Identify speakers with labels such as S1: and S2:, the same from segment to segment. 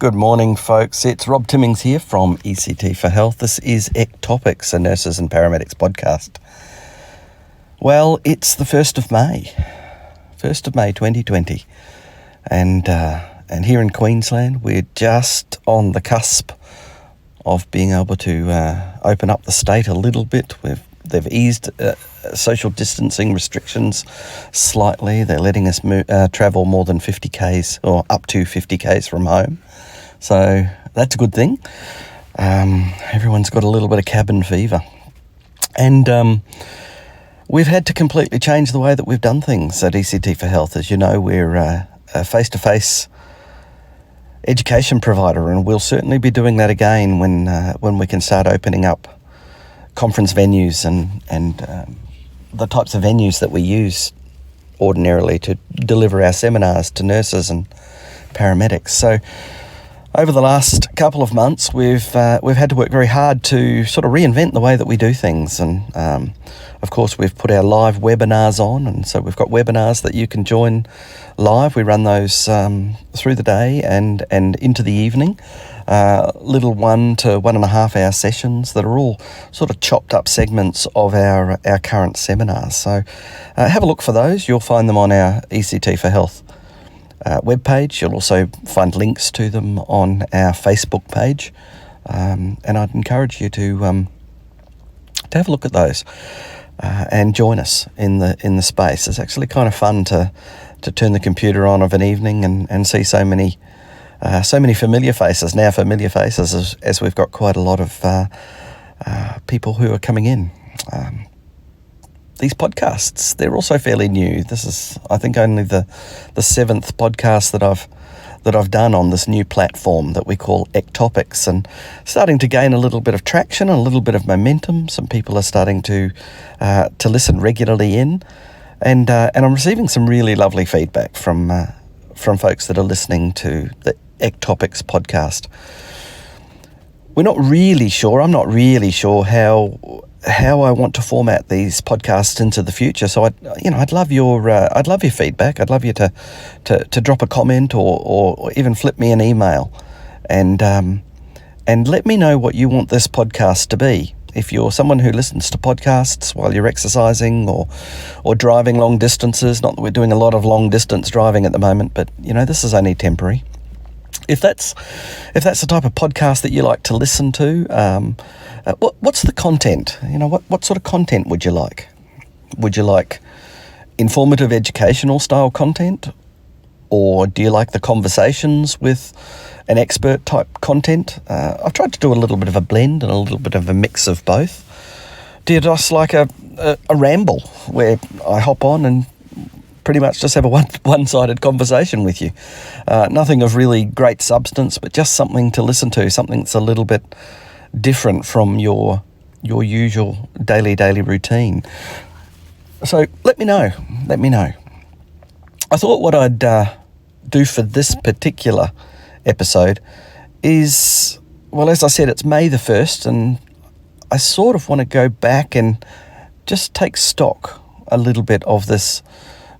S1: Good morning, folks. It's Rob Timmings here from ECT for Health. This is Ectopics, a Nurses and Paramedics podcast. Well, it's the 1st of May 2020. And here in Queensland, we're just on the cusp of being able to open up the state a little bit. They've eased social distancing restrictions slightly. They're letting us travel more than 50 k's or up to 50 k's from home. So that's a good thing. Everyone's got a little bit of cabin fever. And we've had to completely change the way that we've done things at ECT for Health. As you know, we're a face-to-face education provider, and we'll certainly be doing that again when we can start opening up conference venues and the types of venues that we use ordinarily to deliver our seminars to nurses and paramedics. So over the last couple of months, we've had to work very hard to sort of reinvent the way that we do things. And of course, we've put our live webinars on, and so we've got webinars that you can join live. We run those through the day and into the evening. Little 1 to 1.5 hour sessions that are all sort of chopped up segments of our current seminars. So have a look for those. You'll find them on our ECT for Health webpage. You'll also find links to them on our Facebook page, and I'd encourage you to have a look at those and join us in the space. It's actually kind of fun to turn the computer on of an evening and see so many familiar faces, as we've got quite a lot of people who are coming in. These podcasts, they're also fairly new. This is, I think, only the 7th podcast that I've done on this new platform that we call Ectopics, and starting to gain a little bit of traction and a little bit of momentum. Some people are starting to listen regularly in, and I'm receiving some really lovely feedback from folks that are listening to the Ectopics podcast. I'm not really sure how I want to format these podcasts into the future. So I'd love your feedback. I'd love you to drop a comment or even flip me an email, and let me know what you want this podcast to be. If you're someone who listens to podcasts while you're exercising or driving long distances, not that we're doing a lot of long distance driving at the moment, but this is only temporary. If that's the type of podcast that you like to listen to, what's the content? What sort of content would you like? Would you like informative educational style content? Or do you like the conversations with an expert type content? I've tried to do a little bit of a blend and a little bit of a mix of both. Do you just like a ramble where I hop on and pretty much just have a one-sided conversation with you? Nothing of really great substance, but just something to listen to, something that's a little bit different from your usual daily routine. So let me know. I thought what I'd do for this particular episode is, well, as I said, it's May the 1st, and I sort of want to go back and just take stock a little bit of this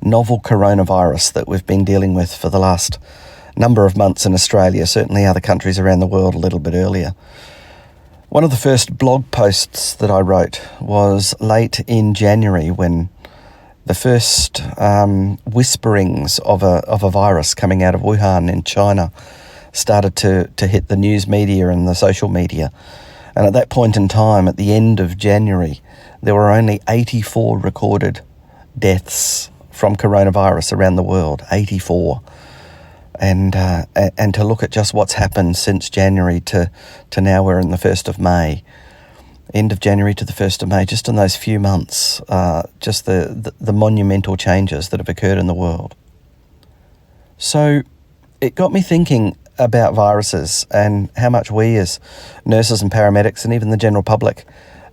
S1: novel coronavirus that we've been dealing with for the last number of months in Australia, certainly other countries around the world a little bit earlier. One of the first blog posts that I wrote was late in January, when the first whisperings of a virus coming out of Wuhan in China started to hit the news media and the social media. And at that point in time, at the end of January, there were only 84 recorded deaths from coronavirus around the world, 84. And to look at just what's happened since January to now, we're in the 1st of May, end of January to the 1st of May, just in those few months, just the monumental changes that have occurred in the world. So it got me thinking about viruses and how much we as nurses and paramedics and even the general public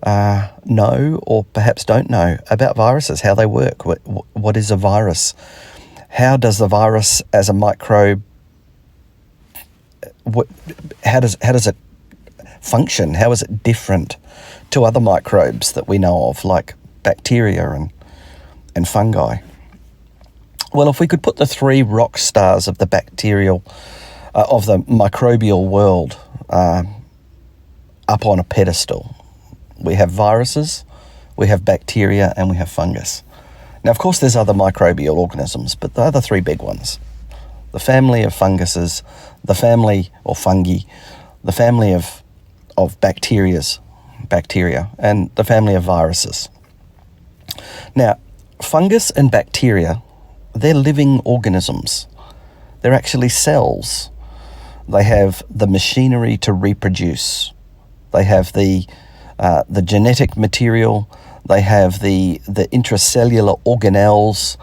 S1: know or perhaps don't know about viruses, how they work. What is a virus? How does the virus as a microbe, how does it function? How is it different to other microbes that we know of, like bacteria and fungi? Well, if we could put the three rock stars of the bacterial of the microbial world up on a pedestal. We have viruses, we have bacteria, and we have fungus. Now, of course, there's other microbial organisms, but the other three big ones: the family of funguses, the family or fungi, the family of bacteria, and the family of viruses. Now, fungus and bacteria, they're living organisms. They're actually cells. They have the machinery to reproduce. They have the genetic material. They have the intracellular organelles.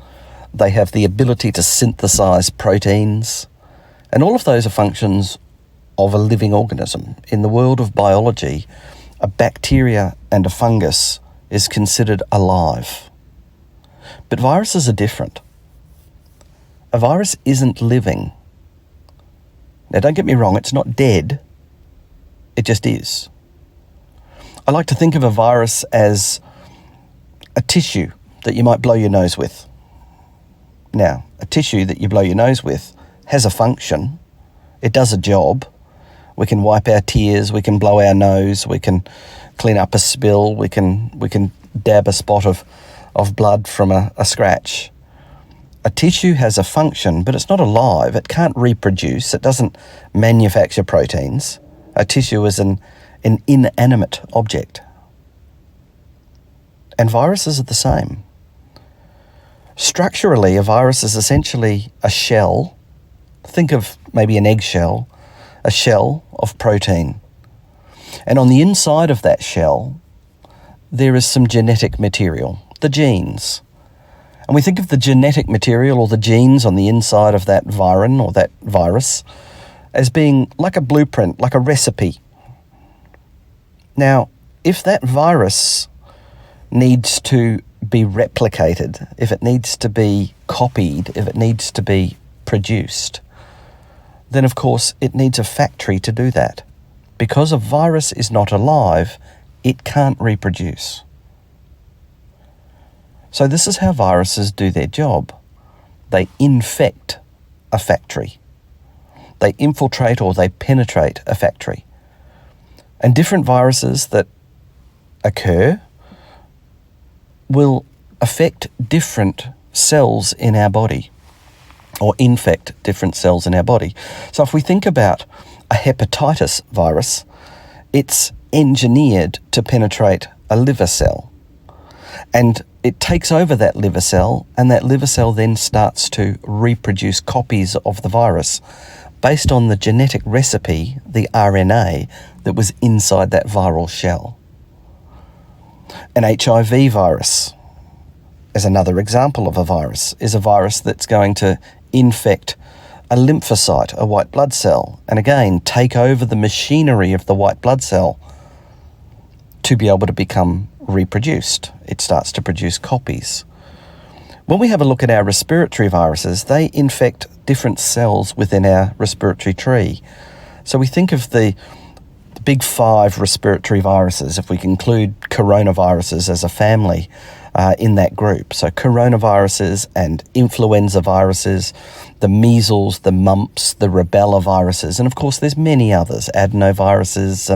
S1: They have the ability to synthesize proteins. And all of those are functions of a living organism. In the world of biology, a bacteria and a fungus is considered alive. But viruses are different. A virus isn't living. Now, don't get me wrong, it's not dead. It just is. I like to think of a virus as a tissue that you might blow your nose with. Now, a tissue that you blow your nose with has a function. It does a job. We can wipe our tears, we can blow our nose, we can clean up a spill, we can dab a spot of blood from a scratch. A tissue has a function, but it's not alive. It can't reproduce. It doesn't manufacture proteins. A tissue is an inanimate object. And viruses are the same. Structurally, a virus is essentially a shell. Think of maybe an eggshell, a shell of protein. And on the inside of that shell, there is some genetic material, the genes. And we think of the genetic material or the genes on the inside of that virin or that virus as being like a blueprint, like a recipe. Now, if that virus needs to be replicated, if it needs to be copied, if it needs to be produced, then of course it needs a factory to do that. Because a virus is not alive, it can't reproduce. So this is how viruses do their job. They infect a factory. They infiltrate or they penetrate a factory. And different viruses that occur will affect different cells in our body or infect different cells in our body. So if we think about a hepatitis virus, it's engineered to penetrate a liver cell. And it takes over that liver cell, and that liver cell then starts to reproduce copies of the virus based on the genetic recipe, the RNA, that was inside that viral shell. An HIV virus, as another example of a virus, is a virus that's going to infect a lymphocyte, a white blood cell, and again take over the machinery of the white blood cell to be able to become reproduced. It starts to produce copies. When we have a look at our respiratory viruses, they infect different cells within our respiratory tree. So we think of the big 5 respiratory viruses, if we can include coronaviruses as a family in that group. So coronaviruses and influenza viruses, the measles, the mumps, the rubella viruses, and of course there's many others, adenoviruses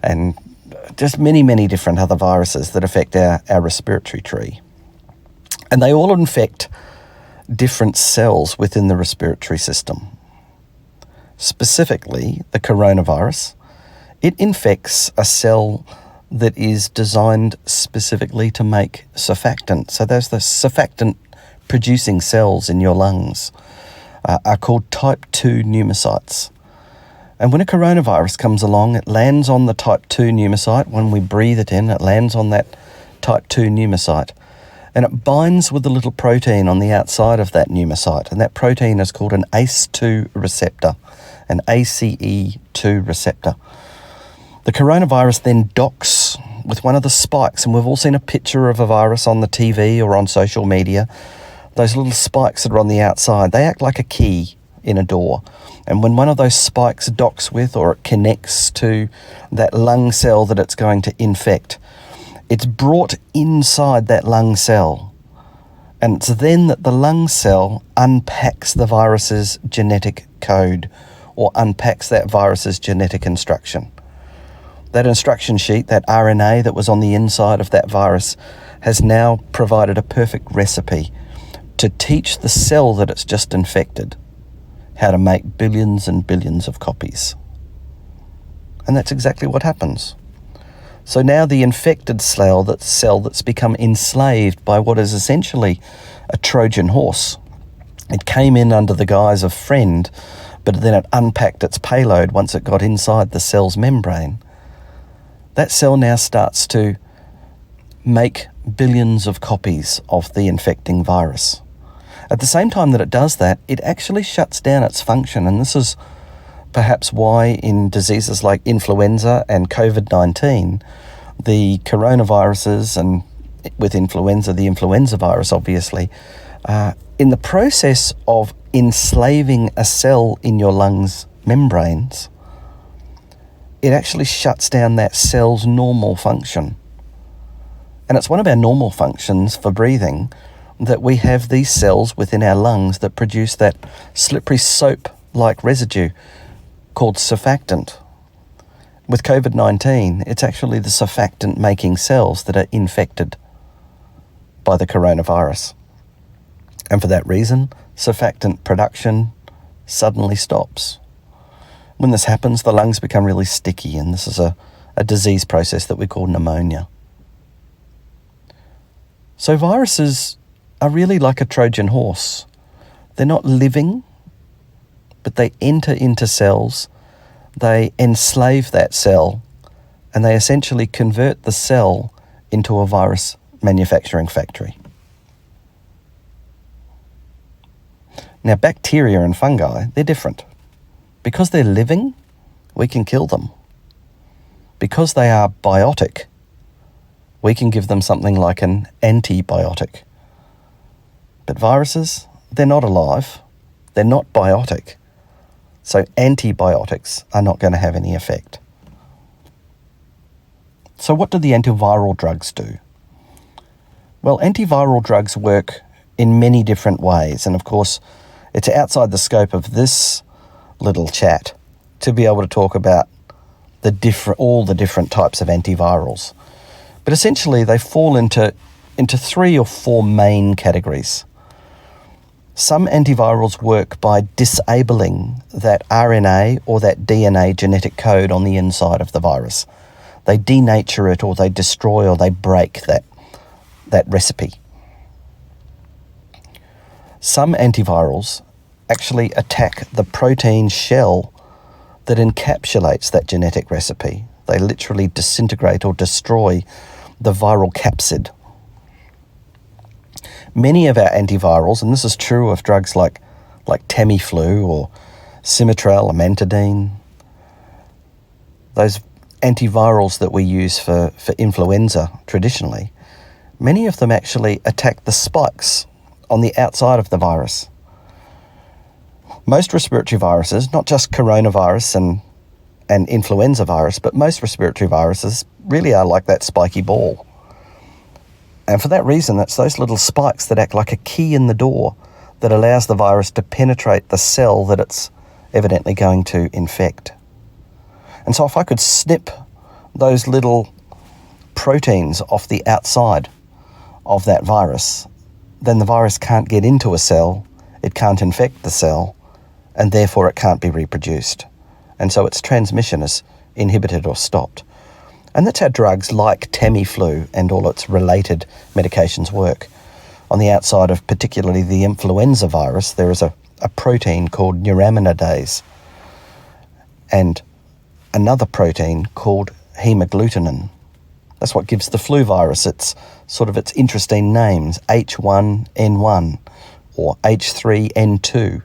S1: and just many different other viruses that affect our respiratory tree. And they all infect different cells within the respiratory system. Specifically, the coronavirus, it infects a cell that is designed specifically to make surfactant. So those the surfactant producing cells in your lungs are called type 2 pneumocytes. And when a coronavirus comes along, it lands on the type 2 pneumocyte. When we breathe it in, it lands on that type 2 pneumocyte. And it binds with a little protein on the outside of that pneumocyte. And that protein is called an ACE2 receptor, an ACE2 receptor. The coronavirus then docks with one of the spikes. And we've all seen a picture of a virus on the TV or on social media. Those little spikes that are on the outside, they act like a key in a door. And when one of those spikes docks with or it connects to that lung cell that it's going to infect, it's brought inside that lung cell. And it's then that the lung cell unpacks the virus's genetic code or unpacks that virus's genetic instruction. That instruction sheet, that RNA that was on the inside of that virus, has now provided a perfect recipe to teach the cell that it's just infected how to make billions and billions of copies. And that's exactly what happens. So now the infected cell that's become enslaved by what is essentially a Trojan horse. It came in under the guise of friend, but then it unpacked its payload once it got inside the cell's membrane. That cell now starts to make billions of copies of the infecting virus. At the same time that it does that, it actually shuts down its function, and this is perhaps why in diseases like influenza and COVID-19, the coronaviruses, and with influenza, the influenza virus obviously, in the process of enslaving a cell in your lungs membranes, it actually shuts down that cell's normal function. And it's one of our normal functions for breathing that we have these cells within our lungs that produce that slippery soap-like residue called surfactant. With COVID-19, it's actually the surfactant-making cells that are infected by the coronavirus. And for that reason, surfactant production suddenly stops. When this happens, the lungs become really sticky, and this is a disease process that we call pneumonia. So viruses are really like a Trojan horse. They're not living, but they enter into cells, they enslave that cell, and they essentially convert the cell into a virus manufacturing factory. Now, bacteria and fungi, they're different. Because they're living, we can kill them. Because they are biotic, we can give them something like an antibiotic. But viruses, they're not alive, they're not biotic, so antibiotics are not going to have any effect. So what do the antiviral drugs do? Well, antiviral drugs work in many different ways, and of course, it's outside the scope of this little chat to be able to talk about all the different types of antivirals. But essentially, they fall into 3 or 4 main categories. Some antivirals work by disabling that RNA or that DNA genetic code on the inside of the virus. They denature it, or they destroy, or they break that recipe. Some antivirals actually attack the protein shell that encapsulates that genetic recipe. They literally disintegrate or destroy the viral capsid. Many of our antivirals, and this is true of drugs like Tamiflu or Simitrel, amantadine, those antivirals that we use for influenza traditionally, many of them actually attack the spikes on the outside of the virus. Most respiratory viruses, not just coronavirus and influenza virus, but most respiratory viruses really are like that spiky ball. And for that reason, it's those little spikes that act like a key in the door that allows the virus to penetrate the cell that it's evidently going to infect. And so if I could snip those little proteins off the outside of that virus, then the virus can't get into a cell, it can't infect the cell, and therefore it can't be reproduced. And so its transmission is inhibited or stopped. And that's how drugs like Tamiflu and all its related medications work. On the outside of particularly the influenza virus, there is a protein called Neuraminidase and another protein called hemagglutinin. That's what gives the flu virus its interesting names, H1N1 or H3N2.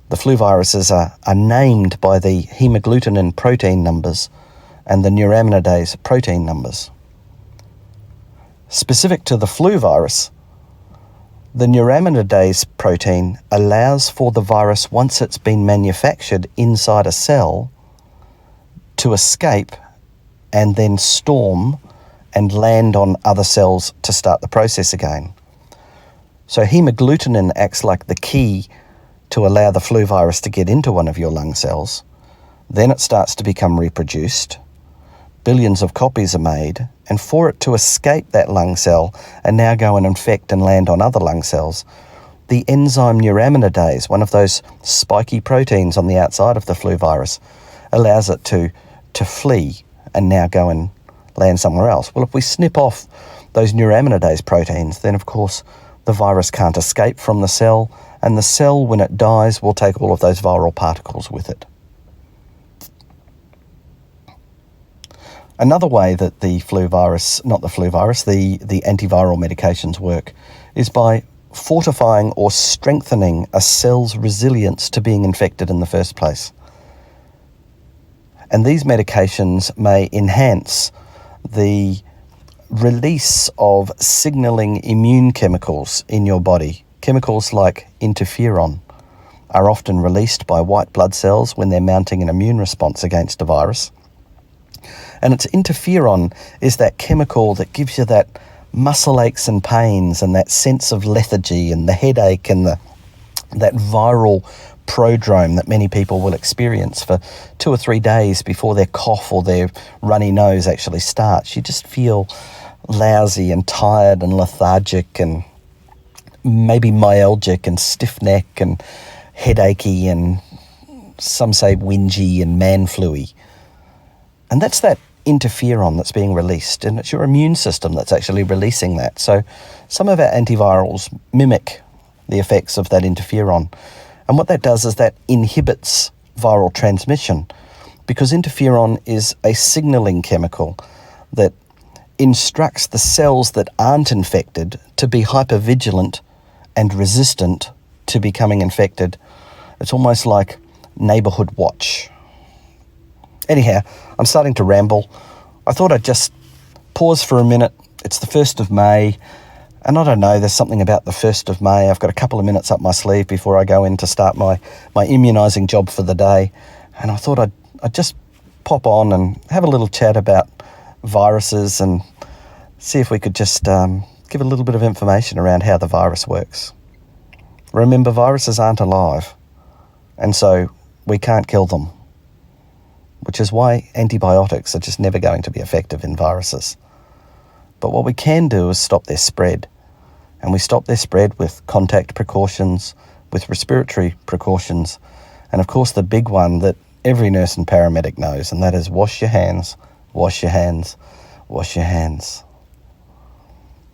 S1: The flu viruses are named by the hemagglutinin protein numbers and the neuraminidase protein numbers. Specific to the flu virus, the neuraminidase protein allows for the virus, once it's been manufactured inside a cell, to escape and then storm and land on other cells to start the process again. So hemagglutinin acts like the key to allow the flu virus to get into one of your lung cells. Then it starts to become reproduced. Billions of copies are made, and for it to escape that lung cell and now go and infect and land on other lung cells, the enzyme Neuraminidase, one of those spiky proteins on the outside of the flu virus, allows it to flee and now go and land somewhere else. Well, if we snip off those Neuraminidase proteins, then of course the virus can't escape from the cell, and the cell, when it dies, will take all of those viral particles with it. Another way that the antiviral medications work is by fortifying or strengthening a cell's resilience to being infected in the first place. And these medications may enhance the release of signaling immune chemicals in your body. Chemicals like interferon are often released by white blood cells when they're mounting an immune response against a virus. And it's interferon is that chemical that gives you that muscle aches and pains and that sense of lethargy and the headache and that viral prodrome that many people will experience for 2 or 3 days before their cough or their runny nose actually starts. You just feel lousy and tired and lethargic and maybe myalgic and stiff neck and headachy and some say whingy and man-fluey. And that's that interferon that's being released, and it's your immune system that's actually releasing that. So some of our antivirals mimic the effects of that interferon. And what that does is that inhibits viral transmission, because interferon is a signaling chemical that instructs the cells that aren't infected to be hypervigilant and resistant to becoming infected. It's almost like neighborhood watch. Anyhow, I'm starting to ramble. I thought I'd just pause for a minute. It's the 1st of May, and I don't know, there's something about the 1st of May. I've got a couple of minutes up my sleeve before I go in to start my immunising job for the day, and I thought I'd just pop on and have a little chat about viruses and see if we could just give a little bit of information around how the virus works. Remember, viruses aren't alive, and so we can't kill them, which is why antibiotics are just never going to be effective in viruses. But what we can do is stop their spread. And we stop their spread with contact precautions, with respiratory precautions, and of course the big one that every nurse and paramedic knows, and that is wash your hands, wash your hands, wash your hands.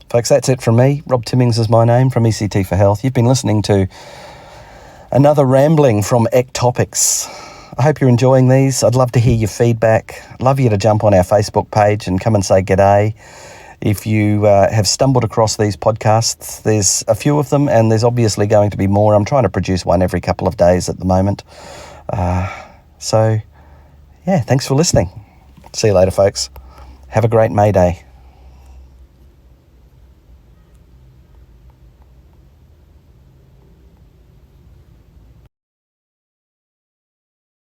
S1: Folks, that's it from me. Rob Timmings is my name, from ECT for Health. You've been listening to another rambling from Ectopics. I hope you're enjoying these. I'd love to hear your feedback. I'd love you to jump on our Facebook page and come and say g'day. If you have stumbled across these podcasts, there's a few of them, and there's obviously going to be more. I'm trying to produce one every couple of days at the moment. So, thanks for listening. See you later, folks. Have a great May Day.